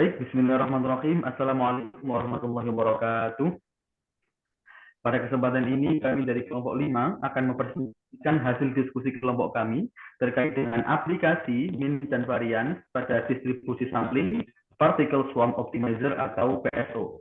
Baik, bismillahirrahmanirrahim. Assalamualaikum warahmatullahi wabarakatuh. Pada kesempatan ini, kami dari kelompok 5 akan mempresentasikan hasil diskusi kelompok kami terkait dengan aplikasi min dan varian pada distribusi sampling Particle Swarm Optimizer atau PSO.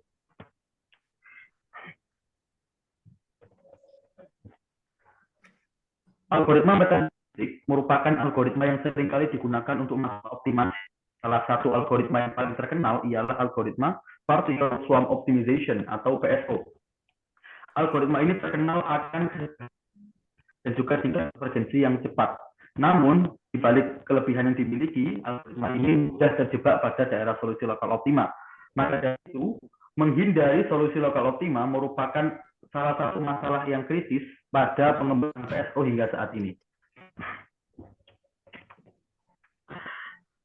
Algoritma metastatistik merupakan algoritma yang seringkali digunakan untuk mengoptimasi. Salah satu algoritma yang paling terkenal ialah algoritma Particle Swarm Optimization atau PSO. Algoritma ini terkenal akan dan juga tingkat konvergensi yang cepat. Namun, di balik kelebihan yang dimiliki, algoritma ini mudah terjebak pada daerah solusi lokal optima. Maka dari itu, menghindari solusi lokal optima merupakan salah satu masalah yang kritis pada pengembangan PSO hingga saat ini.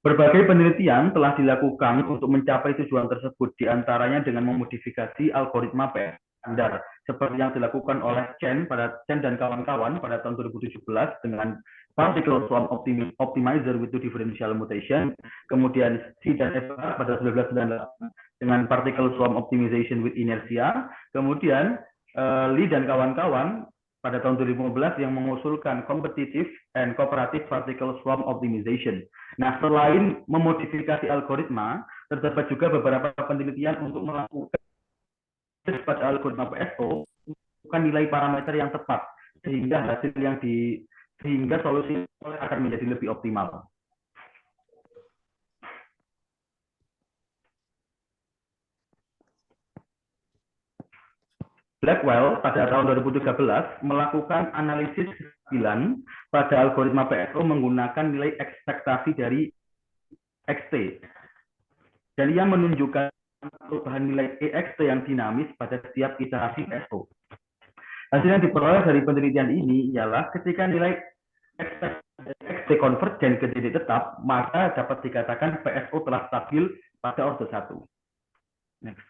Berbagai penelitian telah dilakukan untuk mencapai tujuan tersebut, diantaranya dengan memodifikasi algoritma PSO standar, seperti yang dilakukan oleh Chen dan kawan-kawan pada tahun 2017 dengan Particle Swarm Optimizer with Differential Mutation, kemudian Xi dan Edward pada 1998 dengan Particle Swarm Optimization with Inertia, kemudian Li dan kawan-kawan pada tahun 2015 yang mengusulkan Competitive and Cooperative Particle Swarm Optimization. Nah, selain memodifikasi algoritma, terdapat juga beberapa penelitian untuk melakukan pada algoritma PSO bukan nilai parameter yang tepat sehingga hasil yang sehingga solusi akan menjadi lebih optimal. Blackwell pada tahun 2013 melakukan analisis kestabilan pada algoritma PSO menggunakan nilai ekspektasi dari XT. Dan ia menunjukkan perubahan nilai EXT yang dinamis pada setiap iterasi PSO. Hasil yang diperoleh dari penelitian ini ialah ketika nilai XT konvergen ke titik tetap, maka dapat dikatakan PSO telah stabil pada order 1. Next.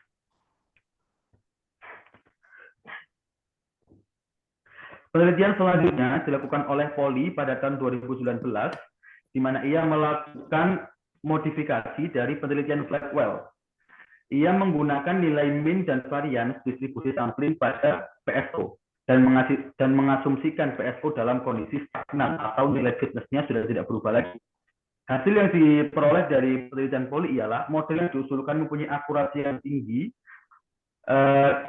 Penelitian selanjutnya dilakukan oleh Polly pada tahun 2019, di mana ia melakukan modifikasi dari penelitian Blackwell. Ia menggunakan nilai min dan varian distribusi sampling pada PSO dan mengasumsikan PSO dalam kondisi stagnan atau nilai fitnessnya sudah tidak berubah lagi. Hasil yang diperoleh dari penelitian Polly ialah model yang diusulkan mempunyai akurasi yang tinggi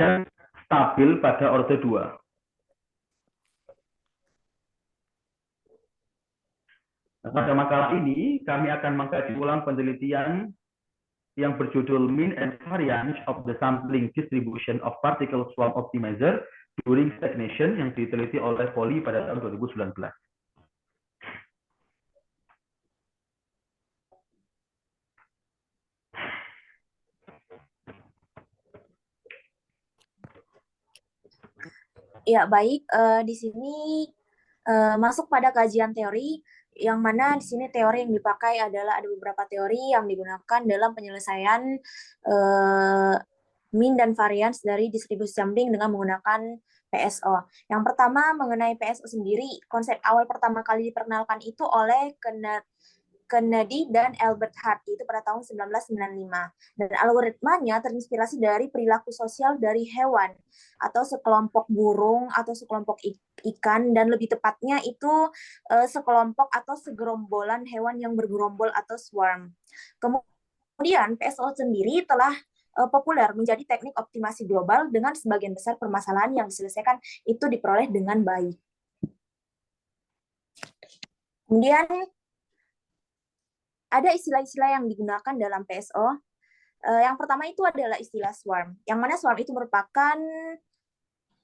dan stabil pada order 2. Pada makalah ini, kami akan mengkaji ulang penelitian yang berjudul Mean and Variance of the Sampling Distribution of Particle Swarm Optimizer during Stagnation yang diteliti oleh Polly pada tahun 2019. Ya, baik. Di sini masuk pada kajian teori, yang mana di sini teori yang dipakai adalah ada beberapa teori yang digunakan dalam penyelesaian mean dan variance dari distribusi sampling dengan menggunakan PSO. Yang pertama mengenai PSO sendiri, konsep awal pertama kali diperkenalkan itu oleh Kennedy dan Albert Hart itu pada tahun 1995. Dan algoritmanya terinspirasi dari perilaku sosial dari hewan atau sekelompok burung atau sekelompok ikan, dan lebih tepatnya itu sekelompok atau segerombolan hewan yang bergerombol atau swarm. Kemudian PSO sendiri telah populer menjadi teknik optimasi global dengan sebagian besar permasalahan yang diselesaikan itu diperoleh dengan baik. Kemudian ada istilah-istilah yang digunakan dalam PSO. Yang pertama itu adalah istilah swarm, yang mana swarm itu merupakan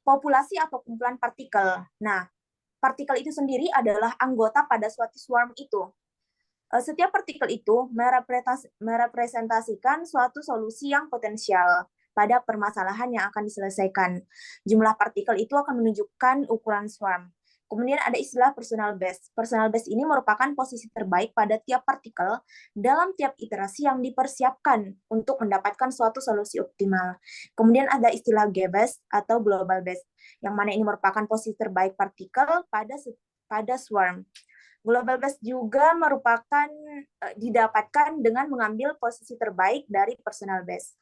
populasi atau kumpulan partikel. Nah, partikel itu sendiri adalah anggota pada suatu swarm itu. Setiap partikel itu merepresentasikan suatu solusi yang potensial pada permasalahan yang akan diselesaikan. Jumlah partikel itu akan menunjukkan ukuran swarm. Kemudian ada istilah personal best. Personal best ini merupakan posisi terbaik pada tiap partikel dalam tiap iterasi yang dipersiapkan untuk mendapatkan suatu solusi optimal. Kemudian ada istilah G-best atau global best, yang mana ini merupakan posisi terbaik partikel pada swarm. Global best juga merupakan didapatkan dengan mengambil posisi terbaik dari personal best.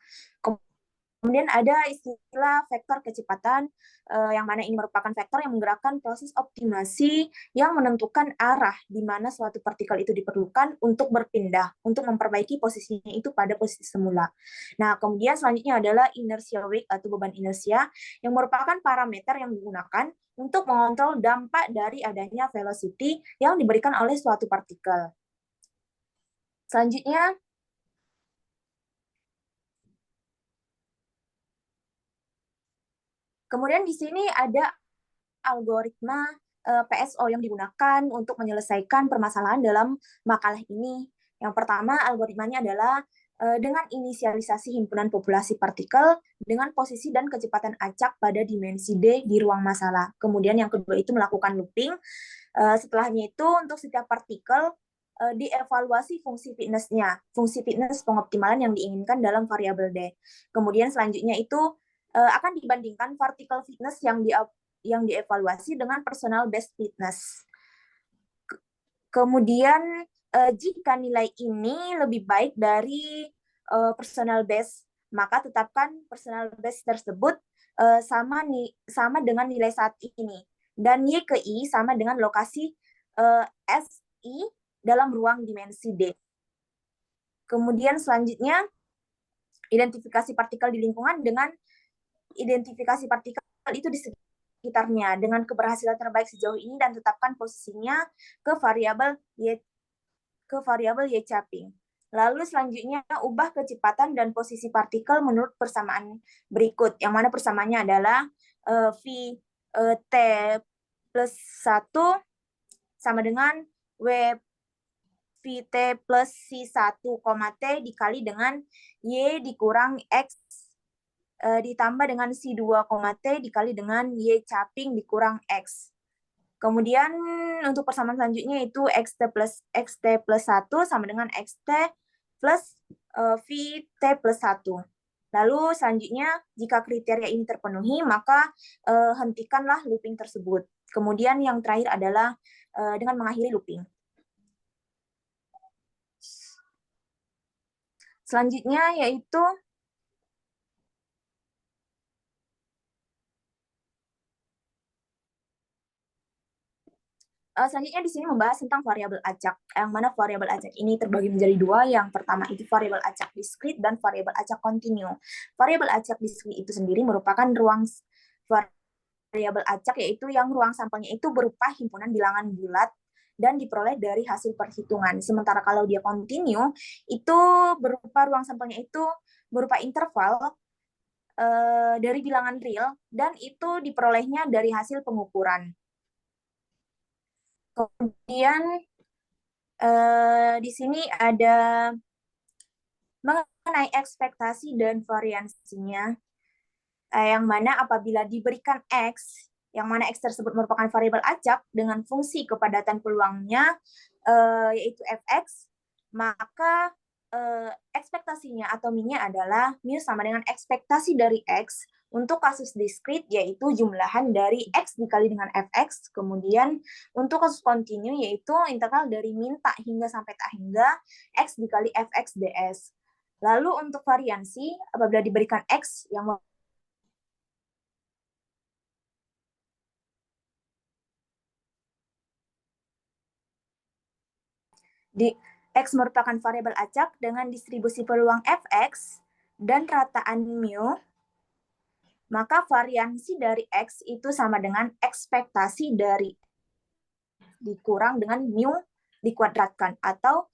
Kemudian ada istilah vektor kecepatan, yang mana ini merupakan vektor yang menggerakkan proses optimasi yang menentukan arah di mana suatu partikel itu diperlukan untuk berpindah, untuk memperbaiki posisinya itu pada posisi semula. Nah, kemudian selanjutnya adalah inertial weight atau beban inersia, yang merupakan parameter yang digunakan untuk mengontrol dampak dari adanya velocity yang diberikan oleh suatu partikel. Selanjutnya, kemudian di sini ada algoritma PSO yang digunakan untuk menyelesaikan permasalahan dalam makalah ini. Yang pertama, algoritmanya adalah dengan inisialisasi himpunan populasi partikel dengan posisi dan kecepatan acak pada dimensi D di ruang masalah. Kemudian yang kedua itu melakukan looping. Setelahnya itu untuk setiap partikel dievaluasi fungsi fitness-nya, fungsi fitness pengoptimalan yang diinginkan dalam variabel D. Kemudian selanjutnya itu akan dibandingkan partikel fitness yang dievaluasi dengan personal best fitness. Kemudian jika nilai ini lebih baik dari personal best, maka tetapkan personal best tersebut sama dengan nilai saat ini. Dan Y ke I sama dengan lokasi SI dalam ruang dimensi D. Kemudian selanjutnya, identifikasi partikel di lingkungan dengan identifikasi partikel itu di sekitarnya dengan keberhasilan terbaik sejauh ini dan tetapkan posisinya ke variabel Y capping. Lalu selanjutnya ubah kecepatan dan posisi partikel menurut persamaan berikut, yang mana persamaannya adalah V T plus 1 sama dengan W Vt plus C1, T dikali dengan Y dikurang X ditambah dengan C2, T dikali dengan Y capping dikurang X. Kemudian untuk persamaan selanjutnya itu XT plus 1 sama dengan XT plus VT plus 1. Lalu selanjutnya jika kriteria ini terpenuhi maka hentikanlah looping tersebut. Kemudian yang terakhir adalah dengan mengakhiri looping. Selanjutnya yaitu selanjutnya di sini membahas tentang variabel acak, yang mana variabel acak ini terbagi menjadi dua. Yang pertama itu variabel acak diskrit dan variabel acak kontinu. Variabel acak diskrit itu sendiri merupakan variabel acak, yaitu yang ruang sampelnya itu berupa himpunan bilangan bulat dan diperoleh dari hasil perhitungan. Sementara kalau dia kontinu, itu berupa ruang sampelnya itu berupa interval dari bilangan real dan itu diperolehnya dari hasil pengukuran. Kemudian di sini ada mengenai ekspektasi dan variansinya, yang mana apabila diberikan X, yang mana X tersebut merupakan variabel acak dengan fungsi kepadatan peluangnya, yaitu Fx, maka ekspektasinya atau min-nya adalah mu sama dengan ekspektasi dari X untuk kasus diskrit, yaitu jumlahan dari X dikali dengan Fx. Kemudian untuk kasus kontinu, yaitu integral dari min tak hingga sampai tak hingga X dikali Fx ds. Lalu untuk variansi, apabila diberikan X yang X merupakan variabel acak dengan distribusi peluang Fx dan rataan mu, maka variansi dari X itu sama dengan ekspektasi dari dikurang dengan mu dikuadratkan, atau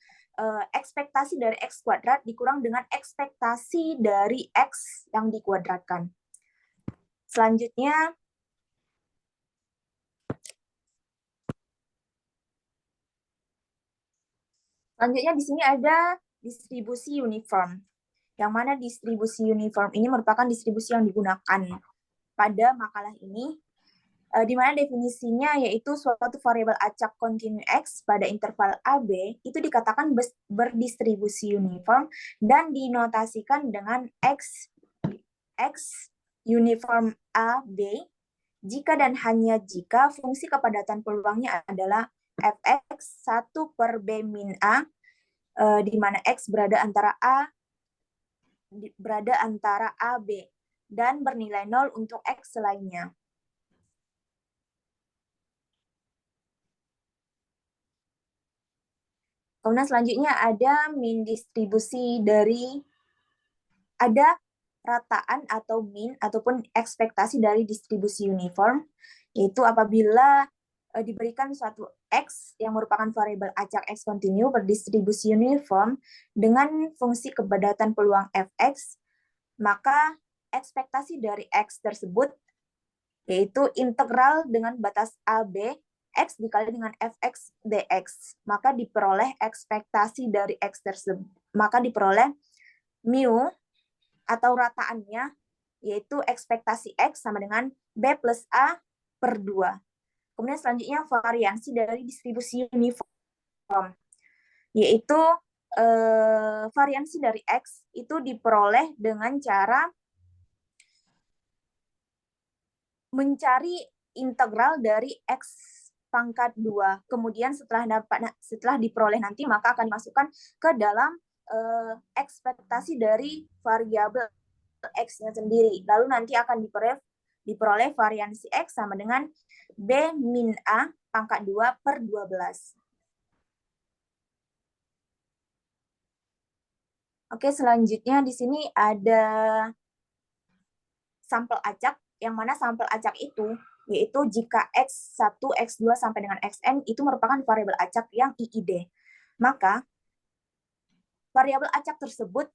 ekspektasi dari X kuadrat dikurang dengan ekspektasi dari X yang dikuadratkan. Selanjutnya, di sini ada distribusi uniform, yang mana distribusi uniform ini merupakan distribusi yang digunakan pada makalah ini, di mana definisinya yaitu suatu variabel acak kontinu X pada interval AB itu dikatakan berdistribusi uniform dan dinotasikan dengan X uniform AB jika dan hanya jika fungsi kepadatan peluangnya adalah fx 1 per B min A, di mana X berada antara A, B, dan bernilai 0 untuk X selainnya. Kemudian selanjutnya ada min distribusi dari, ada rataan atau min ataupun ekspektasi dari distribusi uniform, yaitu apabila diberikan suatu X yang merupakan variabel acak X kontinu berdistribusi uniform dengan fungsi kepadatan peluang Fx, maka ekspektasi dari X tersebut yaitu integral dengan batas AB X dikali dengan Fx dx, maka diperoleh ekspektasi dari X tersebut, maka diperoleh mu atau rataannya yaitu ekspektasi X sama dengan B plus A per 2. Kemudian selanjutnya variansi dari distribusi uniform, yaitu variansi dari X itu diperoleh dengan cara mencari integral dari X pangkat 2. Kemudian setelah diperoleh nanti, maka akan dimasukkan ke dalam ekspektasi dari variabel X-nya sendiri. Lalu nanti akan diperoleh variansi X sama dengan B min A pangkat 2 per 12. Oke, selanjutnya di sini ada sampel acak, yang mana sampel acak itu yaitu jika X1, X2 sampai dengan Xn itu merupakan variabel acak yang IID. Maka variabel acak tersebut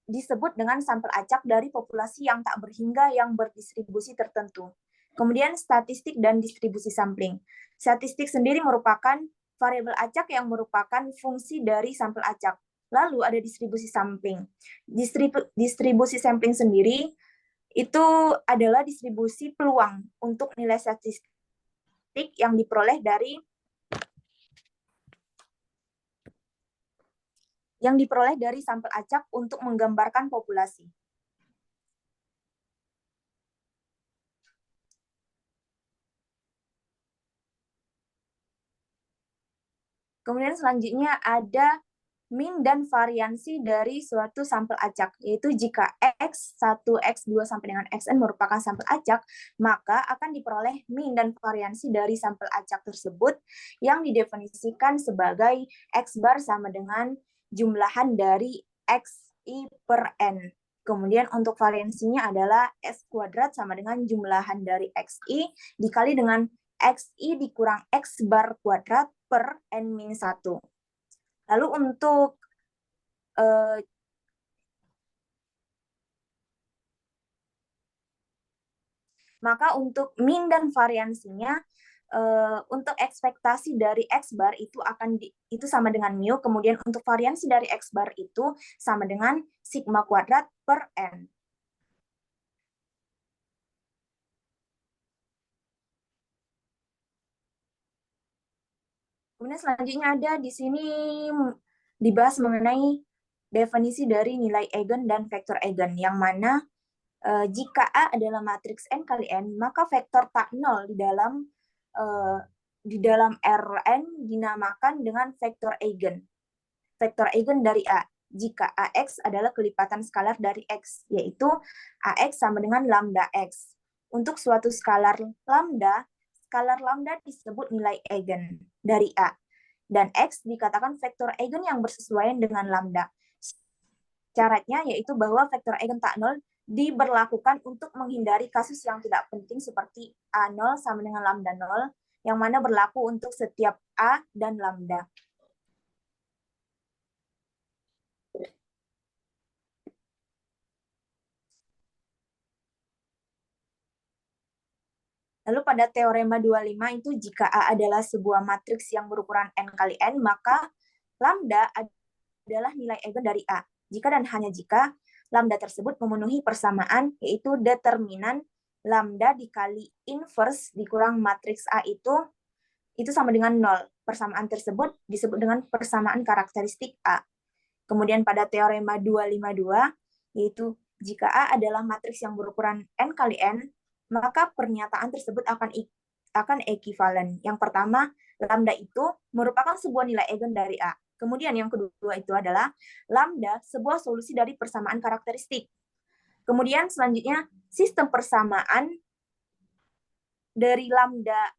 disebut dengan sampel acak dari populasi yang tak berhingga yang berdistribusi tertentu. Kemudian statistik dan distribusi sampling. Statistik sendiri merupakan variabel acak yang merupakan fungsi dari sampel acak. Lalu ada distribusi sampling. Distribusi sampling sendiri itu adalah distribusi peluang untuk nilai statistik yang diperoleh dari sampel acak untuk menggambarkan populasi. Kemudian selanjutnya ada min dan variansi dari suatu sampel acak, yaitu jika X1, X2 sampai dengan Xn merupakan sampel acak, maka akan diperoleh min dan variansi dari sampel acak tersebut yang didefinisikan sebagai X bar sama dengan jumlahan dari XI per N. Kemudian untuk variansinya adalah S kuadrat sama dengan jumlahan dari XI dikali dengan XI dikurang X bar kuadrat per N-1. Lalu untuk maka untuk min dan variansinya untuk ekspektasi dari X bar itu itu sama dengan mu, kemudian untuk variansi dari X bar itu sama dengan sigma kuadrat per N. Kemudian selanjutnya ada di sini dibahas mengenai definisi dari nilai eigen dan vektor eigen, yang mana jika A adalah matriks N kali N, maka vektor tak nol di dalam Rn dinamakan dengan vektor eigen. Vektor eigen dari A. Jika AX adalah kelipatan skalar dari X, yaitu AX sama dengan lambda X. Untuk suatu skalar lambda disebut nilai eigen dari A. Dan X dikatakan vektor eigen yang bersesuaian dengan lambda. Syaratnya yaitu bahwa vektor eigen tak nol diberlakukan untuk menghindari kasus yang tidak penting seperti A0 sama dengan lambda 0, yang mana berlaku untuk setiap A dan lambda. Lalu pada teorema 25 itu jika A adalah sebuah matriks yang berukuran N kali N, maka lambda adalah nilai eigen dari A. Jika dan hanya jika lambda tersebut memenuhi persamaan, yaitu determinan lambda dikali inverse dikurang matriks A itu sama dengan 0. Persamaan tersebut disebut dengan persamaan karakteristik A. Kemudian pada teorema 252, yaitu jika A adalah matriks yang berukuran N kali N, maka pernyataan tersebut akan ekivalen. Yang pertama, lambda itu merupakan sebuah nilai eigen dari A. Kemudian yang kedua itu adalah lambda sebuah solusi dari persamaan karakteristik. Kemudian selanjutnya sistem persamaan dari lambda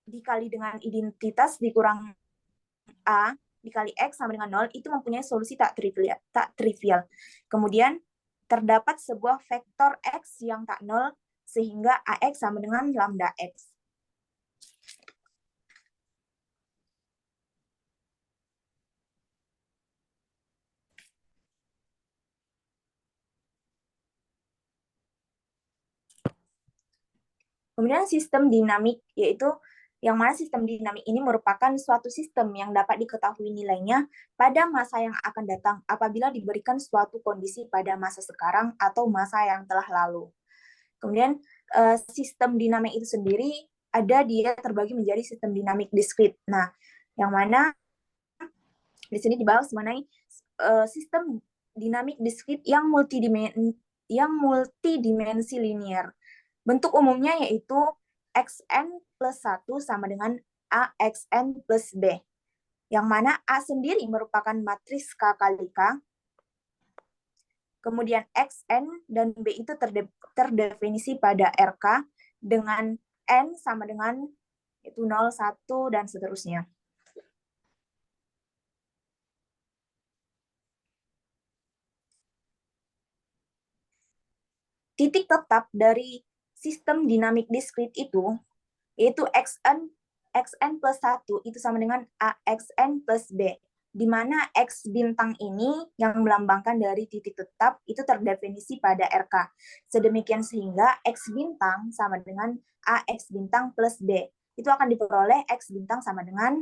dikali dengan identitas dikurang A dikali X sama dengan 0 itu mempunyai solusi tak trivial. Kemudian terdapat sebuah vektor X yang tak 0 sehingga AX sama dengan lambda X. Kemudian sistem dinamik, yaitu yang mana sistem dinamik ini merupakan suatu sistem yang dapat diketahui nilainya pada masa yang akan datang apabila diberikan suatu kondisi pada masa sekarang atau masa yang telah lalu. Kemudian sistem dinamik itu sendiri dia terbagi menjadi sistem dinamik diskrit. Nah, yang mana di sini dibahas mengenai sistem dinamik diskrit yang multidimensi linear. Bentuk umumnya yaitu xn plus 1 sama dengan AXN plus B. Yang mana A sendiri merupakan matriks K kali K. Kemudian xn dan B itu terdefinisi pada RK dengan N sama dengan itu 0, 1, dan seterusnya. Titik tetap dari sistem dinamik diskrit itu, yaitu xn plus 1 itu sama dengan AXN plus B, di mana X bintang ini yang melambangkan dari titik tetap itu terdefinisi pada RK. Sedemikian sehingga X bintang sama dengan AX bintang plus B. Itu akan diperoleh X bintang sama dengan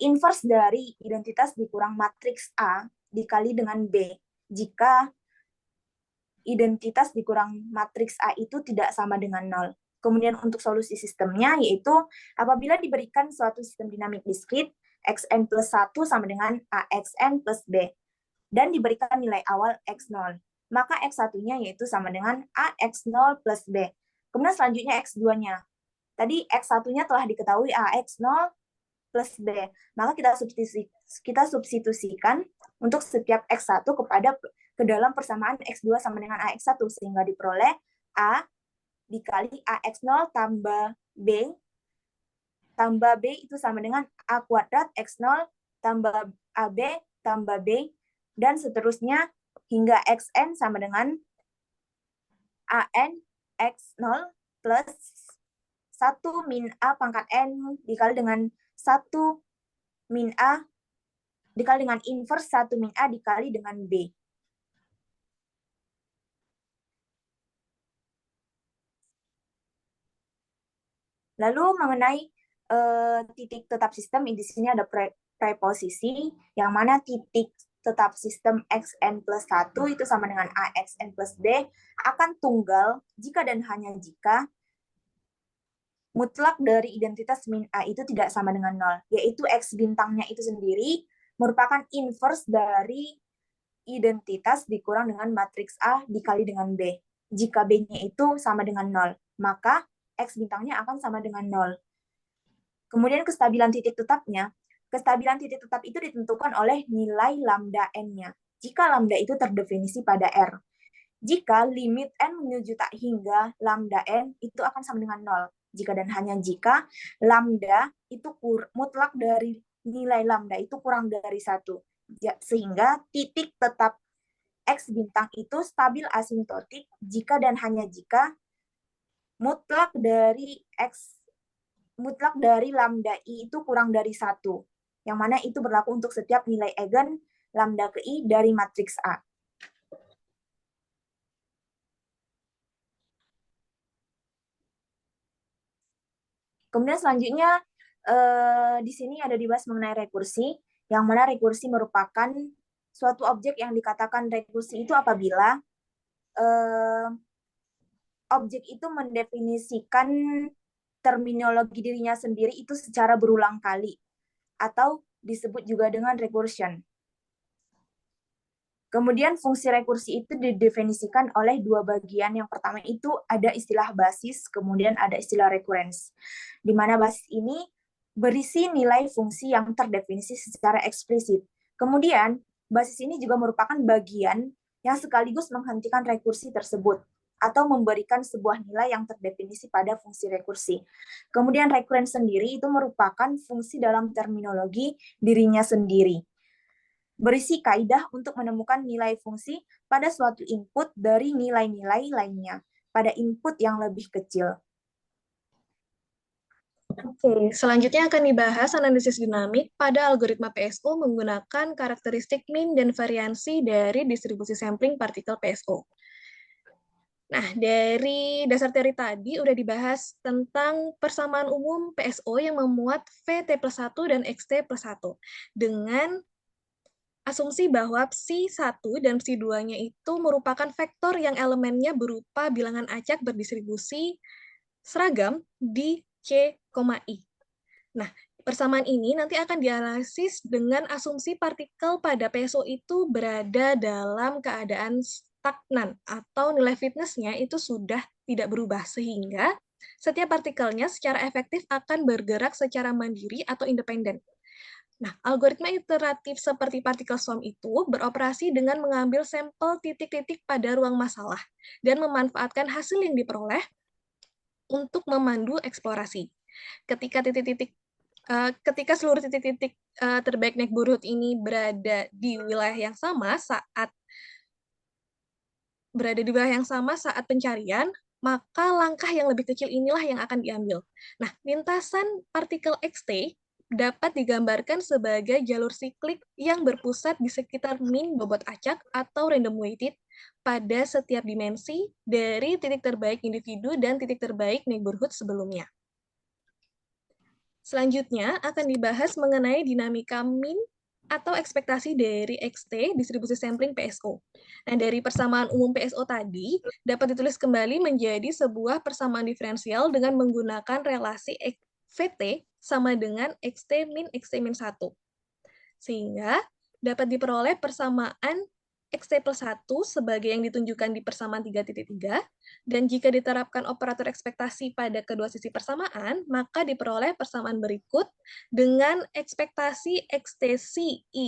inverse dari identitas dikurang matriks A dikali dengan B, jika identitas dikurang matriks A itu tidak sama dengan 0. Kemudian untuk solusi sistemnya yaitu apabila diberikan suatu sistem dinamik diskrit xn plus 1 sama dengan AXN plus B dan diberikan nilai awal x0, maka x1-nya yaitu sama dengan AX0 plus B. Kemudian selanjutnya x2-nya. Tadi x1-nya telah diketahui AX0 plus B, maka kita substitusikan untuk setiap x1 ke dalam persamaan x2 sama dengan AX1 sehingga diperoleh A dikali AX0 tambah B itu sama dengan A kuadrat X0 tambah AB tambah B dan seterusnya hingga XN sama dengan AN X0 plus 1 min A pangkat N dikali dengan 1 min A dikali dengan inverse 1 min A dikali dengan B. Lalu mengenai titik tetap sistem, di sini ada preposisi, yang mana titik tetap sistem xn plus 1 itu sama dengan AXN plus B akan tunggal jika dan hanya jika mutlak dari identitas min A itu tidak sama dengan 0, yaitu X bintangnya itu sendiri merupakan inverse dari identitas dikurang dengan matriks A dikali dengan B. Jika B-nya itu sama dengan 0, maka X bintangnya akan sama dengan 0. Kemudian kestabilan titik tetapnya, kestabilan titik tetap itu ditentukan oleh nilai lambda n-nya. Jika lambda itu terdefinisi pada R. Jika limit n menuju tak hingga lambda n itu akan sama dengan 0. Jika dan hanya jika lambda itu mutlak dari nilai lambda itu kurang dari 1. Sehingga titik tetap X bintang itu stabil asintotik jika dan hanya jika mutlak dari lambda I itu kurang dari 1. Yang mana itu berlaku untuk setiap nilai eigen lambda ke I dari matriks A. Kemudian selanjutnya di sini ada dibahas mengenai rekursi, yang mana rekursi merupakan suatu objek yang dikatakan rekursi itu apabila objek itu mendefinisikan terminologi dirinya sendiri itu secara berulang kali, atau disebut juga dengan recursion. Kemudian fungsi rekursi itu didefinisikan oleh dua bagian. Yang pertama itu ada istilah basis, kemudian ada istilah recurrence. Di mana basis ini berisi nilai fungsi yang terdefinisi secara eksplisit. Kemudian, basis ini juga merupakan bagian yang sekaligus menghentikan rekursi tersebut atau memberikan sebuah nilai yang terdefinisi pada fungsi rekursi. Kemudian recurrence sendiri itu merupakan fungsi dalam terminologi dirinya sendiri, berisi kaidah untuk menemukan nilai fungsi pada suatu input dari nilai-nilai lainnya pada input yang lebih kecil. Oke, selanjutnya akan dibahas analisis dinamik pada algoritma PSO menggunakan karakteristik min dan variansi dari distribusi sampling partikel PSO. Nah, dari dasar teori tadi udah dibahas tentang persamaan umum PSO yang memuat VT+1 dan XT+1 dengan asumsi bahwa psi1 dan psi2-nya itu merupakan vektor yang elemennya berupa bilangan acak berdistribusi seragam di C, I. Nah, persamaan ini nanti akan dianalisis dengan asumsi partikel pada PSO itu berada dalam keadaan stagnan atau nilai fitness-nya itu sudah tidak berubah, sehingga setiap partikelnya secara efektif akan bergerak secara mandiri atau independen. Nah, algoritma iteratif seperti partikel swarm itu beroperasi dengan mengambil sampel titik-titik pada ruang masalah dan memanfaatkan hasil yang diperoleh untuk memandu eksplorasi. Ketika seluruh titik-titik terbaik neighborhood ini berada di wilayah yang sama saat pencarian, maka langkah yang lebih kecil inilah yang akan diambil. Nah, lintasan partikel XT dapat digambarkan sebagai jalur siklik yang berpusat di sekitar min bobot acak atau random weighted pada setiap dimensi dari titik terbaik individu dan titik terbaik neighborhood sebelumnya. Selanjutnya akan dibahas mengenai dinamika min atau ekspektasi dari XT distribusi sampling PSO. Nah, dari persamaan umum PSO tadi dapat ditulis kembali menjadi sebuah persamaan diferensial dengan menggunakan relasi VT sama dengan XT min 1. Sehingga dapat diperoleh persamaan XT+1 sebagai yang ditunjukkan di persamaan 3.3, dan jika diterapkan operator ekspektasi pada kedua sisi persamaan, maka diperoleh persamaan berikut dengan ekspektasi XT-CI,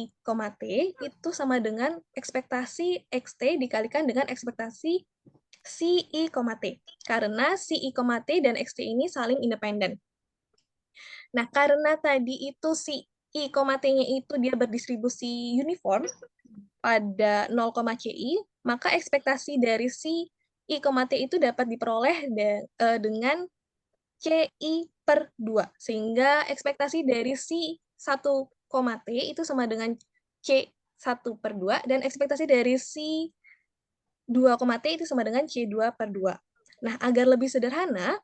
T itu sama dengan ekspektasi XT dikalikan dengan ekspektasi CI, T, karena CI, T dan XT ini saling independen. Nah, karena tadi itu si I, T-nya itu dia berdistribusi uniform pada 0, CI, maka ekspektasi dari si I, T itu dapat diperoleh dengan CI per 2. Sehingga ekspektasi dari si 1, T itu sama dengan C1 per 2, dan ekspektasi dari si 2, T itu sama dengan C2 per 2. Nah, agar lebih sederhana,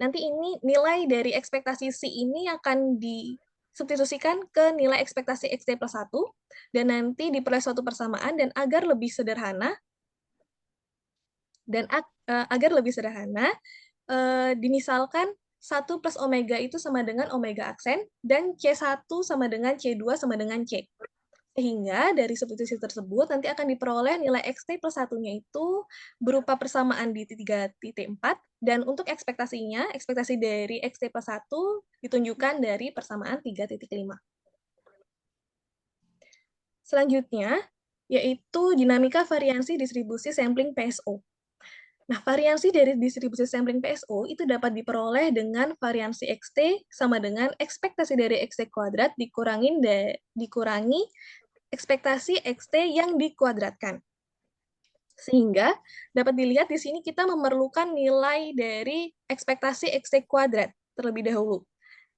nanti ini nilai dari ekspektasi C ini akan disubstitusikan ke nilai ekspektasi XT+1, dan nanti diperoleh suatu persamaan, dan agar lebih sederhana, dimisalkan 1 plus omega itu sama dengan omega aksen, dan C1 sama dengan C2 sama dengan C. Sehingga dari substitusi tersebut nanti akan diperoleh nilai XT+1-nya itu berupa persamaan di 3.4, dan untuk ekspektasinya, ekspektasi dari XT+1 ditunjukkan dari persamaan 3.5. Selanjutnya, yaitu dinamika variansi distribusi sampling PSO. Nah, variansi dari distribusi sampling PSO itu dapat diperoleh dengan variansi XT sama dengan ekspektasi dari XT kuadrat dikurangi ekspektasi XT yang dikuadratkan. Sehingga dapat dilihat di sini kita memerlukan nilai dari ekspektasi XT kuadrat terlebih dahulu.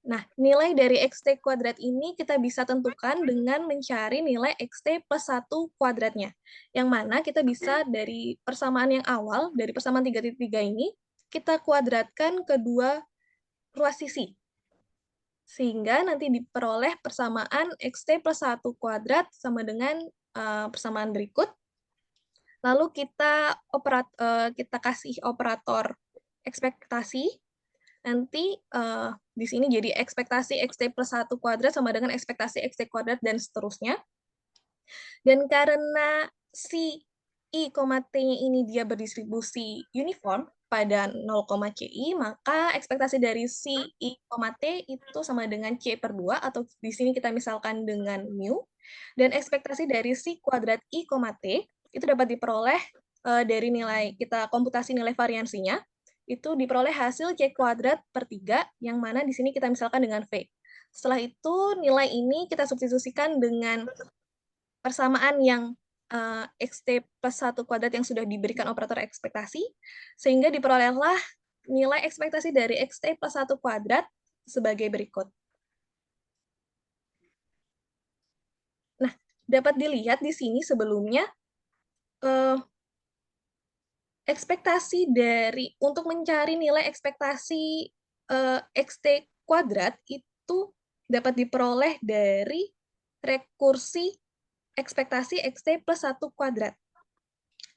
Nah, nilai dari XT kuadrat ini kita bisa tentukan dengan mencari nilai XT plus 1 kuadratnya. Yang mana kita bisa dari persamaan yang awal, dari persamaan 3.3 ini, kita kuadratkan kedua ruas sisi. Sehingga nanti diperoleh persamaan XT plus 1 kuadrat sama dengan persamaan berikut. Lalu kita kasih operator ekspektasi. Nanti di sini jadi ekspektasi XT plus 1 kuadrat sama dengan ekspektasi XT kuadrat dan seterusnya. Dan karena si I, T-nya ini dia berdistribusi uniform pada 0,CI, maka ekspektasi dari si I, T itu sama dengan C per 2, atau di sini kita misalkan dengan mu, dan ekspektasi dari si kuadrat I, T itu dapat diperoleh dari nilai, kita komputasi nilai variansinya, itu diperoleh hasil C kuadrat per 3, yang mana di sini kita misalkan dengan V. Setelah itu, nilai ini kita substitusikan dengan persamaan yang XT plus 1 kuadrat yang sudah diberikan operator ekspektasi, sehingga diperolehlah nilai ekspektasi dari XT plus 1 kuadrat sebagai berikut. Nah, dapat dilihat di sini sebelumnya, ekspektasi dari, untuk mencari nilai ekspektasi XT kuadrat itu dapat diperoleh dari rekursi ekspektasi XT plus 1 kuadrat.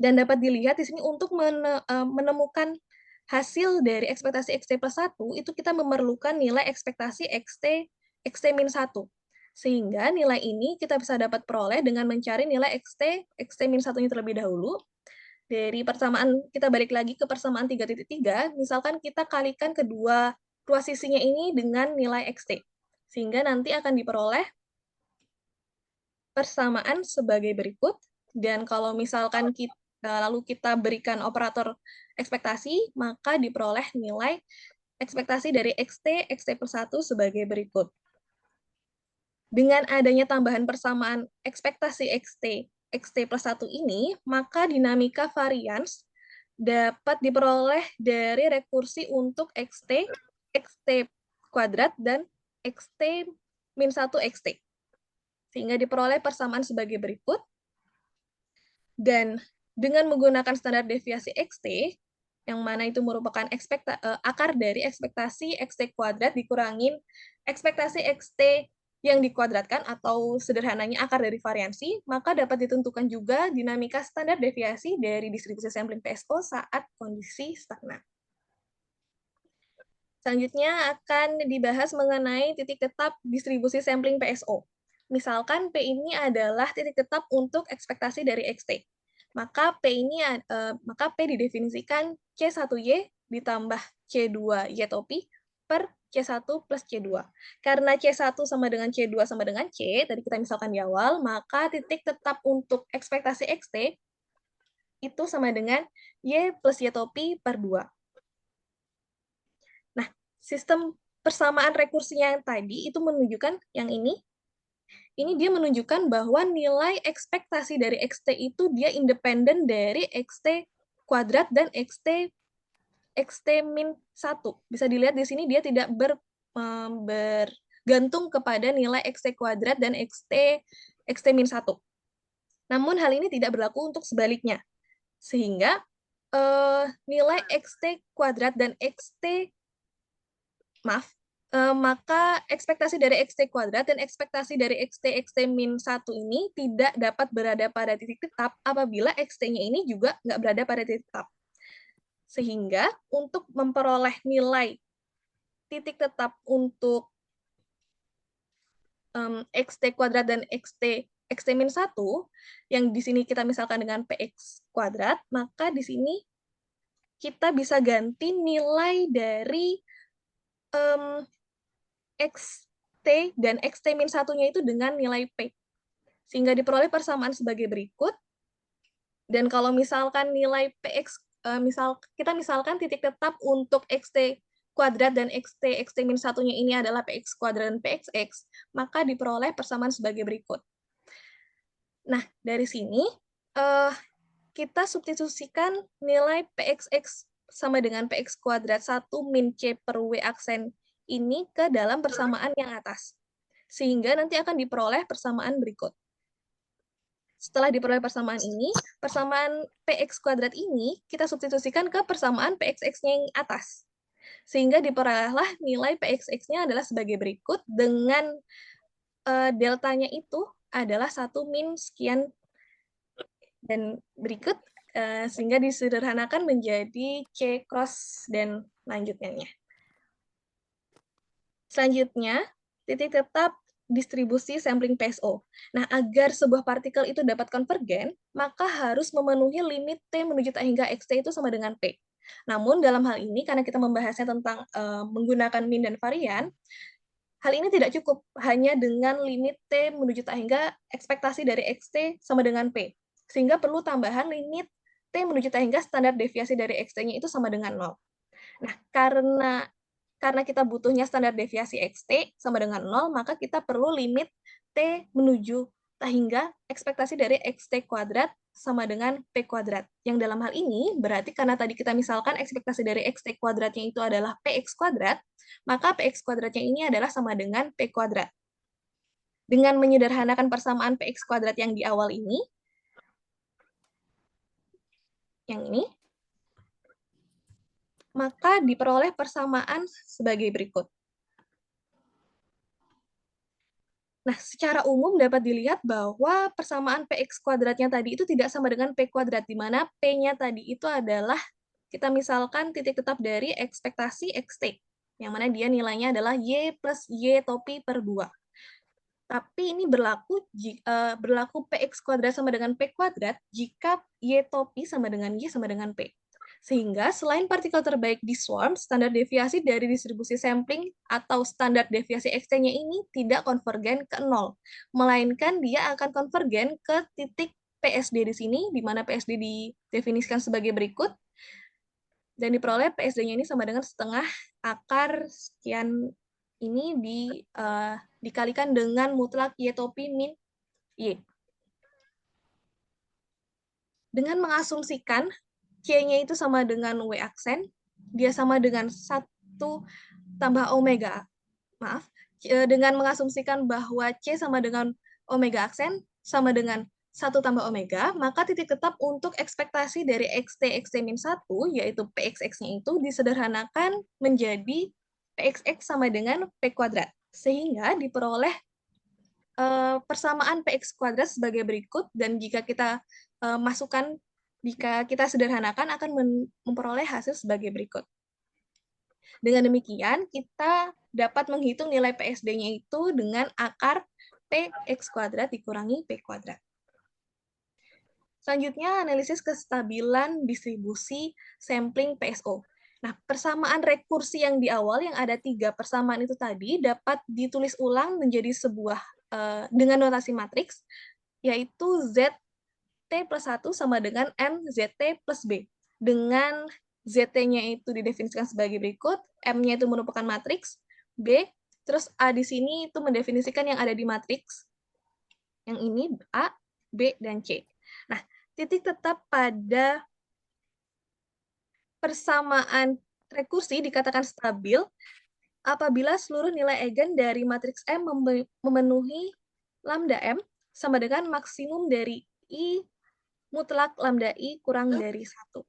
Dan dapat dilihat di sini untuk menemukan hasil dari ekspektasi XT plus 1, itu kita memerlukan nilai ekspektasi XT min 1. Sehingga nilai ini kita bisa dapat peroleh dengan mencari nilai XT min 1-nya terlebih dahulu. Dari persamaan, kita balik lagi ke persamaan 3.3, misalkan kita kalikan kedua ruas sisinya ini dengan nilai XT. Sehingga nanti akan diperoleh persamaan sebagai berikut. Dan kalau misalkan lalu kita berikan operator ekspektasi, maka diperoleh nilai ekspektasi dari XT plus 1 sebagai berikut. Dengan adanya tambahan persamaan ekspektasi XT plus 1 ini, maka dinamika varians dapat diperoleh dari rekursi untuk XT kuadrat, dan XT min 1 XT. Sehingga diperoleh persamaan sebagai berikut. Dan dengan menggunakan standar deviasi XT, yang mana itu merupakan akar dari ekspektasi XT kuadrat dikurangin ekspektasi XT yang dikuadratkan, atau sederhananya akar dari variansi, maka dapat ditentukan juga dinamika standar deviasi dari distribusi sampling PSO saat kondisi stagnan. Selanjutnya akan dibahas mengenai titik tetap distribusi sampling PSO. Misalkan P ini adalah titik tetap untuk ekspektasi dari XT. Maka P didefinisikan C1Y ditambah C2Y topi per C1 plus C2. Karena C1 sama dengan C2 sama dengan C, tadi kita misalkan di awal, maka titik tetap untuk ekspektasi XT itu sama dengan Y plus Y topi per 2. Nah, sistem persamaan rekursinya yang tadi itu menunjukkan yang ini dia menunjukkan bahwa nilai ekspektasi dari XT itu dia independen dari XT kuadrat dan XT min 1. Bisa dilihat di sini dia tidak bergantung kepada nilai XT kuadrat dan XT min 1. Namun hal ini tidak berlaku untuk sebaliknya. Sehingga nilai XT kuadrat dan maka ekspektasi dari XT kuadrat dan ekspektasi dari XT min 1 ini tidak dapat berada pada titik tetap apabila XT-nya ini juga nggak berada pada titik tetap. Sehingga untuk memperoleh nilai titik tetap untuk XT kuadrat dan XT min 1, yang di sini kita misalkan dengan PX kuadrat, maka di sini kita bisa ganti nilai dari XT dan XT min 1-nya itu dengan nilai P. Sehingga diperoleh persamaan sebagai berikut. Dan kalau misalkan nilai PX, kita misalkan titik tetap untuk XT kuadrat dan XT min 1-nya ini adalah PX kuadrat dan PXX, maka diperoleh persamaan sebagai berikut. Nah, dari sini kita substitusikan nilai PXX sama dengan PX kuadrat 1 min C per W aksen ini ke dalam persamaan yang atas. Sehingga nanti akan diperoleh persamaan berikut. Setelah diperoleh persamaan ini, persamaan PX kuadrat ini kita substitusikan ke persamaan PXX-nya yang atas. Sehingga diperolehlah nilai PXX-nya adalah sebagai berikut, dengan deltanya itu adalah 1 min sekian. Dan berikut, sehingga disederhanakan menjadi C cross dan lanjutnya. Selanjutnya, titik tetap distribusi sampling PSO. Nah, agar sebuah partikel itu dapat konvergen, maka harus memenuhi limit T menuju T hingga XT itu sama dengan P. Namun, dalam hal ini, karena kita membahasnya tentang menggunakan min dan varian, hal ini tidak cukup hanya dengan limit T menuju T hingga ekspektasi dari XT sama dengan P. Sehingga perlu tambahan limit T menuju T hingga standar deviasi dari XT-nya itu sama dengan 0. Nah, karena kita butuhnya standar deviasi XT sama dengan 0, maka kita perlu limit T menuju T hingga ekspektasi dari XT kuadrat sama dengan P kuadrat. Yang dalam hal ini, berarti karena tadi kita misalkan ekspektasi dari XT kuadratnya itu adalah PX kuadrat, maka PX kuadratnya ini adalah sama dengan P kuadrat. Dengan menyederhanakan persamaan PX kuadrat yang di awal ini, yang ini, maka diperoleh persamaan sebagai berikut. Nah, secara umum dapat dilihat bahwa persamaan PX kuadratnya tadi itu tidak sama dengan P kuadrat, di mana P-nya tadi itu adalah, kita misalkan titik tetap dari ekspektasi XT, yang mana dia nilainya adalah Y plus Y topi per 2. Tapi ini berlaku PX kuadrat sama dengan P kuadrat jika Y topi sama dengan Y sama dengan P. Sehingga selain partikel terbaik di swarm, standar deviasi dari distribusi sampling atau standar deviasi XT-nya ini tidak konvergen ke 0, melainkan dia akan konvergen ke titik PSD di sini, di mana PSD didefinisikan sebagai berikut, dan diperoleh PSD-nya ini sama dengan setengah akar sekian ini dikalikan dengan mutlak Y topi min Y. Dengan mengasumsikan C-nya itu sama dengan W aksen, dia sama dengan 1 tambah omega. Maaf, dengan mengasumsikan bahwa C sama dengan omega aksen, sama dengan 1 tambah omega, maka titik tetap untuk ekspektasi dari XT XT-1, yaitu PXX-nya itu disederhanakan menjadi PXX sama dengan P kuadrat. Sehingga diperoleh persamaan PX kuadrat sebagai berikut, dan jika kita masukkan, jika kita sederhanakan akan memperoleh hasil sebagai berikut. Dengan demikian, kita dapat menghitung nilai PSD-nya itu dengan akar PX kuadrat dikurangi P kuadrat. Selanjutnya, analisis kestabilan distribusi sampling PSO. Nah, persamaan rekursi yang di awal, yang ada 3 persamaan itu tadi, dapat ditulis ulang menjadi sebuah dengan notasi matriks, yaitu ZT plus 1 sama dengan MZT plus B. Dengan ZT-nya itu didefinisikan sebagai berikut, M-nya itu merupakan matriks, B, terus A di sini itu mendefinisikan yang ada di matriks, yang ini A, B, dan C. Nah, titik tetap pada persamaan rekursi dikatakan stabil apabila seluruh nilai eigen dari matriks M memenuhi lambda M sama dengan maksimum dari I mutlak lambda I kurang dari 1.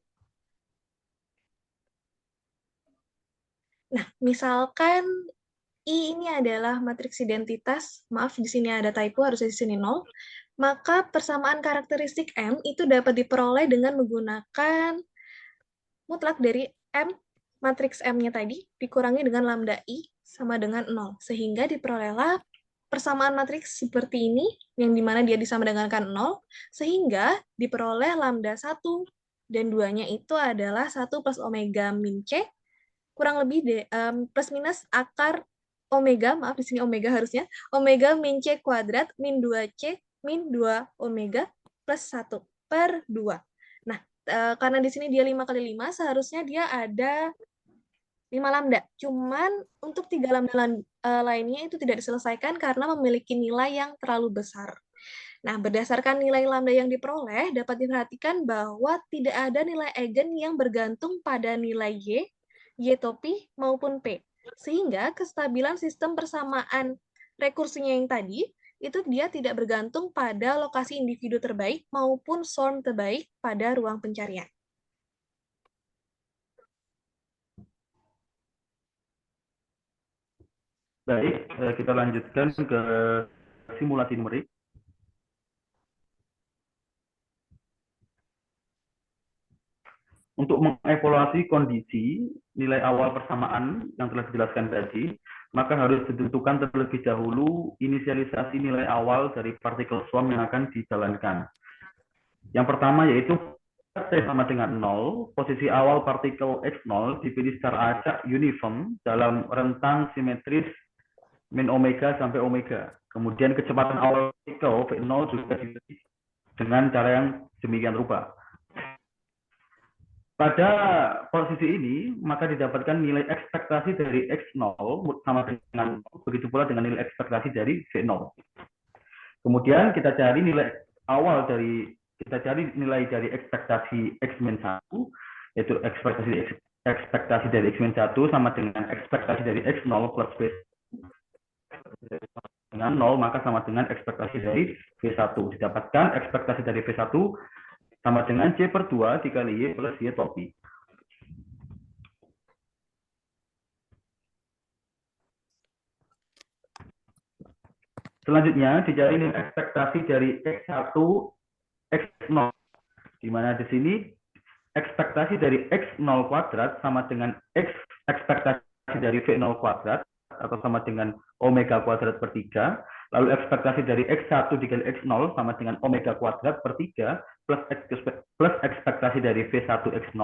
Nah, misalkan I ini adalah matriks identitas, maaf di sini ada typo, harusnya di sini 0, maka persamaan karakteristik M itu dapat diperoleh dengan menggunakan mutlak dari M, matriks M-nya tadi, dikurangi dengan lambda I sama dengan 0. Sehingga diperolehlah persamaan matriks seperti ini, yang dimana dia disamadengankan 0, sehingga diperoleh lambda 1 dan 2-nya itu adalah 1 plus omega min C, kurang lebih plus minus akar omega, maaf di sini omega harusnya, omega min C kuadrat min 2C min 2 omega plus 1 per 2. Nah, karena di sini dia 5 kali 5, seharusnya dia ada 5 lambda. Cuman untuk 3 lambda lainnya itu tidak diselesaikan karena memiliki nilai yang terlalu besar. Nah, berdasarkan nilai lambda yang diperoleh, dapat diperhatikan bahwa tidak ada nilai eigen yang bergantung pada nilai Y topi, maupun P. Sehingga kestabilan sistem persamaan rekursinya yang tadi, itu dia tidak bergantung pada lokasi individu terbaik maupun swarm terbaik pada ruang pencarian. Baik, kita lanjutkan ke simulasi numerik. Untuk mengevaluasi kondisi nilai awal persamaan yang telah dijelaskan tadi, maka harus ditentukan terlebih dahulu inisialisasi nilai awal dari partikel swarm yang akan dijalankan. Yang pertama yaitu T sama dengan 0, posisi awal partikel X0 dipilih secara acak uniform dalam rentang simetris min omega sampai omega. Kemudian kecepatan awal partikel V0 juga dipilih dengan cara yang demikian rupa. Pada posisi ini, maka didapatkan nilai ekspektasi dari X0 sama dengan 0, begitu pula dengan nilai ekspektasi dari V0. Kemudian kita cari nilai awal dari, nilai dari ekspektasi X-1, yaitu ekspektasi dari X-1 sama dengan ekspektasi dari X0 plus V dengan 0, maka sama dengan ekspektasi dari V1. Didapatkan ekspektasi dari V1 sama dengan C/2 dikali Y plus Y topi. Selanjutnya dicari nilai ekspektasi dari X1, X0, di mana di sini ekspektasi dari X0 kuadrat sama dengan ekspektasi dari V0 kuadrat atau sama dengan omega kuadrat per 3. Lalu ekspektasi dari X1 dikali X0 sama dengan omega kuadrat per 3 plus ekspektasi dari V1 X0,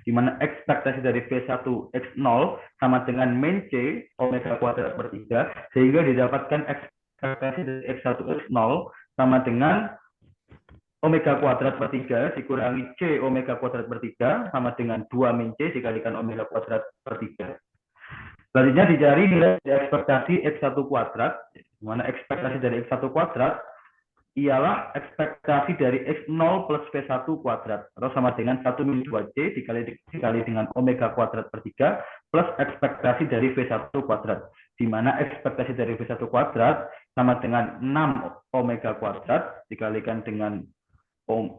di mana ekspektasi dari V1 X0 sama dengan min C omega kuadrat per 3, sehingga didapatkan ekspektasi dari X1 X0 sama dengan omega kuadrat per 3 dikurangi C omega kuadrat per 3 sama dengan 2 min C dikalikan omega kuadrat per 3. Selanjutnya dicari nilai ekspektasi X1 kuadrat, di mana ekspektasi dari X1 kuadrat ialah ekspektasi dari X0 plus V1 kuadrat, atau sama dengan 1 min 2C dikali dengan omega kuadrat per 3 plus ekspektasi dari V1 kuadrat, di mana ekspektasi dari V1 kuadrat sama dengan 6 omega kuadrat dikalikan dengan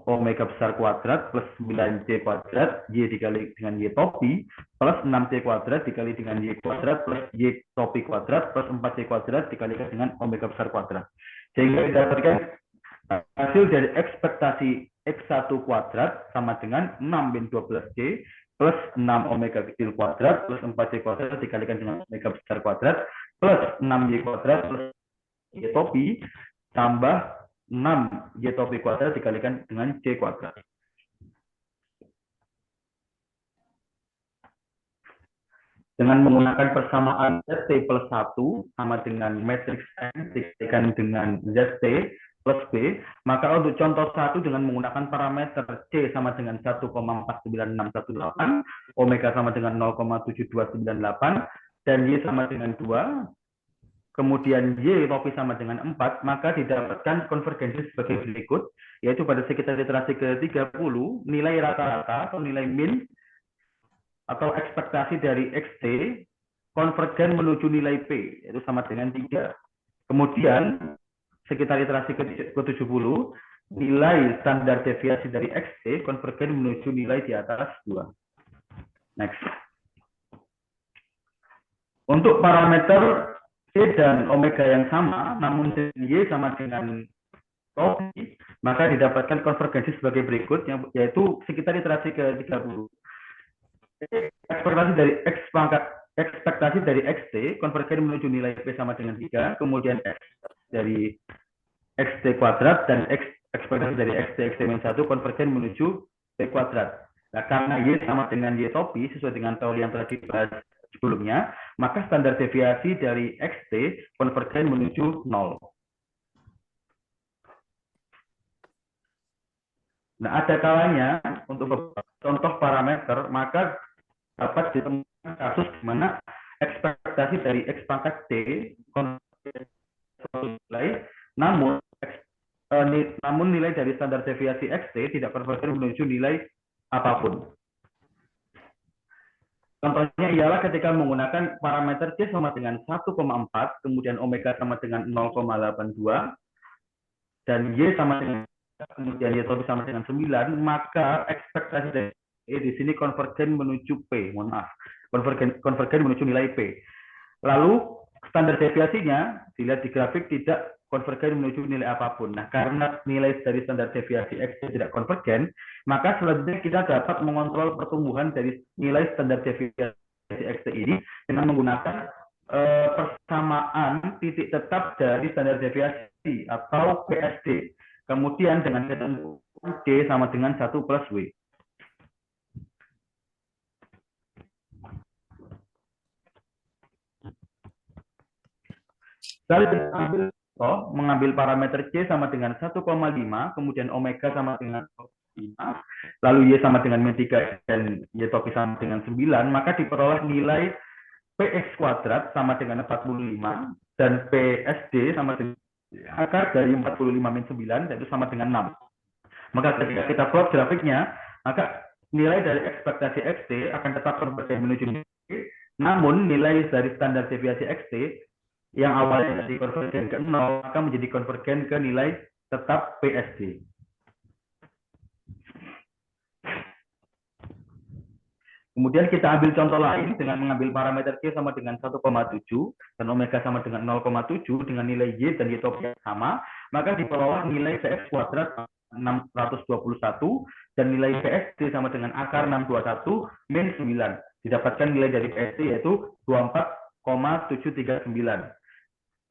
omega besar kuadrat plus 9C kuadrat Y dikali dengan Y topi plus 6C kuadrat dikali dengan Y kuadrat plus Y topi kuadrat plus 4C kuadrat dikalikan dengan omega besar kuadrat. Sehingga didapatkan hasil dari ekspektasi X1 kuadrat sama dengan 6 min 12C plus 6 omega kecil kuadrat plus 4C kuadrat dikalikan dengan omega besar kuadrat plus 6Y kuadrat plus Y topi tambah 6 Y topi kuadrat dikalikan dengan C kuadrat. Dengan menggunakan persamaan ZT plus 1 sama dengan matriks N dikalikan dengan ZT plus B, maka untuk contoh 1 dengan menggunakan parameter C sama dengan 1,49618, omega sama dengan 0,7298, dan Y sama dengan 2, kemudian Y topi sama dengan 4, maka didapatkan konvergensi sebagai berikut, yaitu pada sekitar literasi ke-30, nilai rata-rata atau nilai min atau ekspektasi dari XT konvergen menuju nilai P, yaitu sama dengan 3. Kemudian, sekitar literasi ke-70, nilai standar deviasi dari XT konvergen menuju nilai di atas 2. Next. Untuk parameter C dan omega yang sama, namun Y sama dengan topi, maka didapatkan konvergensi sebagai berikut, yaitu sekitar literasi ke-30. Ekspektasi dari XT konvergen menuju nilai P sama dengan 3, kemudian X dari XT kuadrat dan ekspektasi dari XT-1 konvergen menuju P kuadrat. Nah, karena Y sama dengan Y topi, sesuai dengan teori yang telah dibahas sebelumnya, maka standar deviasi dari XT konvergen menuju 0. Nah, ada kalanya untuk beberapa contoh parameter, maka dapat ditemukan kasus di mana ekspektasi dari X pangkat T konvergen nilai, namun nilai dari standar deviasi XT tidak konvergen menuju nilai apapun. Contohnya ialah ketika menggunakan parameter C sama dengan 1,4, kemudian omega sama dengan 0,82, dan Y sama dengan, kemudian Y topi sama dengan 9, maka ekspektasi dari di sini konvergen menuju P, mohon maaf, konvergen menuju nilai P. Lalu standar deviasinya, dilihat di grafik, tidak konvergen menuju nilai apapun. Nah, karena nilai dari standar deviasi XT tidak konvergen, maka selanjutnya kita dapat mengontrol pertumbuhan dari nilai standar deviasi XT ini dengan menggunakan persamaan titik tetap dari standar deviasi atau PSD. Kemudian dengan ketentuan D sama dengan 1 plus W. Lalu mengambil parameter C sama dengan 1,5, kemudian omega sama dengan 5, lalu Y sama dengan min 3 dan Y topi sama dengan 9, maka diperoleh nilai PX kuadrat sama dengan 45 dan PSD sama dengan akar dari 45 min 9 yaitu sama dengan 6. Maka ketika kita plot grafiknya, maka nilai dari ekspektasi XT akan tetap konvergen menuju Y, namun nilai dari standar deviasi XT yang awalnya dari konvergen ke 0 maka menjadi konvergen ke nilai tetap PSD. Kemudian kita ambil contoh lain dengan mengambil parameter C sama dengan 1,7 dan omega sama dengan 0,7 dengan nilai Y dan Y topi sama, maka diperoleh nilai PX kuadrat 621 dan nilai PSD sama dengan akar 621 min 9. Didapatkan nilai dari PSD yaitu 24,739.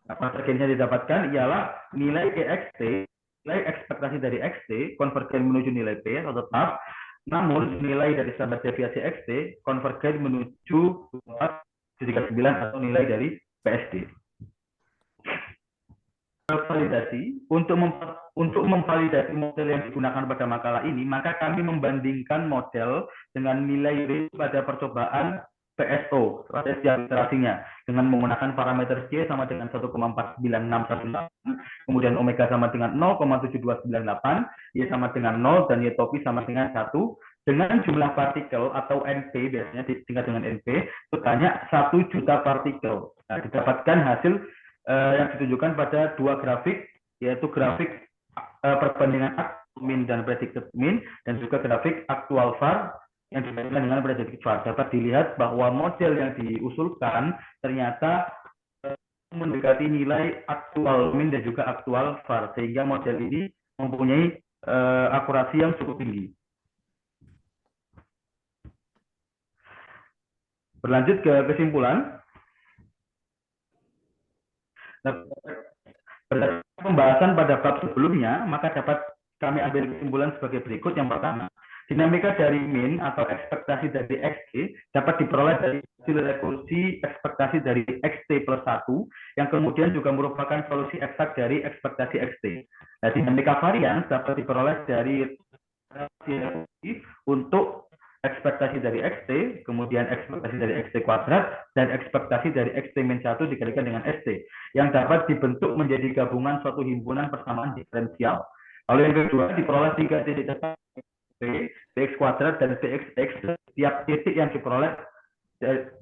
Konvergensinya didapatkan ialah nilai EXT, nilai ekspektasi dari XT konvergen menuju nilai P atau tetap, namun nilai dari standar deviasi XT konvergen menuju 4,739 atau nilai dari PSD. Validasi untuk memvalidasi model yang digunakan pada makalah ini, maka kami membandingkan model dengan nilai R pada percobaan PSO, proses arbitrasinya, dengan menggunakan parameter C sama dengan 1,49618, kemudian omega sama dengan 0,7298, Y sama dengan 0, dan Y topi sama dengan 1, dengan jumlah partikel atau NP, biasanya disingkat dengan NP, sebanyak 1 juta partikel. Nah, didapatkan hasil yang ditunjukkan pada dua grafik, yaitu grafik perbandingan aktual min dan predicted min, dan juga grafik aktual VAR yang dibandingkan dengan predicted VAR. Dapat dilihat bahwa model yang diusulkan ternyata mendekati nilai aktual min dan juga aktual VAR, sehingga model ini mempunyai akurasi yang cukup tinggi. Berlanjut ke kesimpulan. Berdasarkan pembahasan pada bab sebelumnya, maka dapat kami ambil kesimpulan sebagai berikut. Yang pertama, dinamika dari min atau ekspektasi dari XT dapat diperoleh dari hasil rekursi ekspektasi dari XT plus 1, yang kemudian juga merupakan solusi eksak dari ekspektasi XT. Nah, dinamika varians dapat diperoleh dari rekursi untuk ekspektasi dari XT, kemudian ekspektasi dari XT kuadrat, dan ekspektasi dari XT min 1 dikalikan dengan ST, yang dapat dibentuk menjadi gabungan suatu himpunan persamaan diferensial. Lalu yang kedua, diperoleh 3 titik tetap PX kuadrat dan PXX. Setiap titik yang diperoleh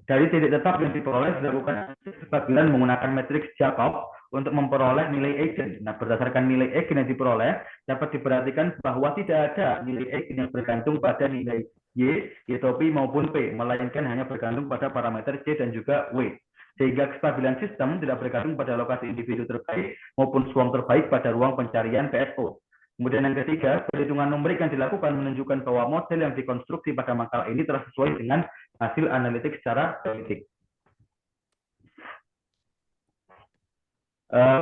dari titik tetap yang diperoleh dilakukan sebagian menggunakan matriks Jacob untuk memperoleh nilai eigen. Nah, berdasarkan nilai eigen yang diperoleh, dapat diperhatikan bahwa tidak ada nilai eigen yang bergantung pada nilai Y, Y topi maupun P, melainkan hanya bergantung pada parameter C dan juga W. Sehingga kestabilan sistem tidak bergantung pada lokasi individu terbaik maupun ruang terbaik pada ruang pencarian PSO. Kemudian yang ketiga, perhitungan numerik yang dilakukan menunjukkan bahwa model yang dikonstruksi pada makalah ini telah sesuai dengan hasil analitik secara teoretik.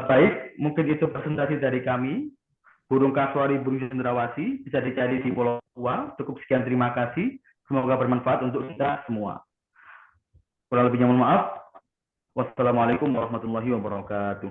Baik, mungkin itu presentasi dari kami. Burung kasuari, burung cendrawasih, bisa dicari di Pulau Tua. Cukup sekian, terima kasih. Semoga bermanfaat untuk kita semua. Kurang lebihnya mohon maaf. Wassalamualaikum warahmatullahi wabarakatuh.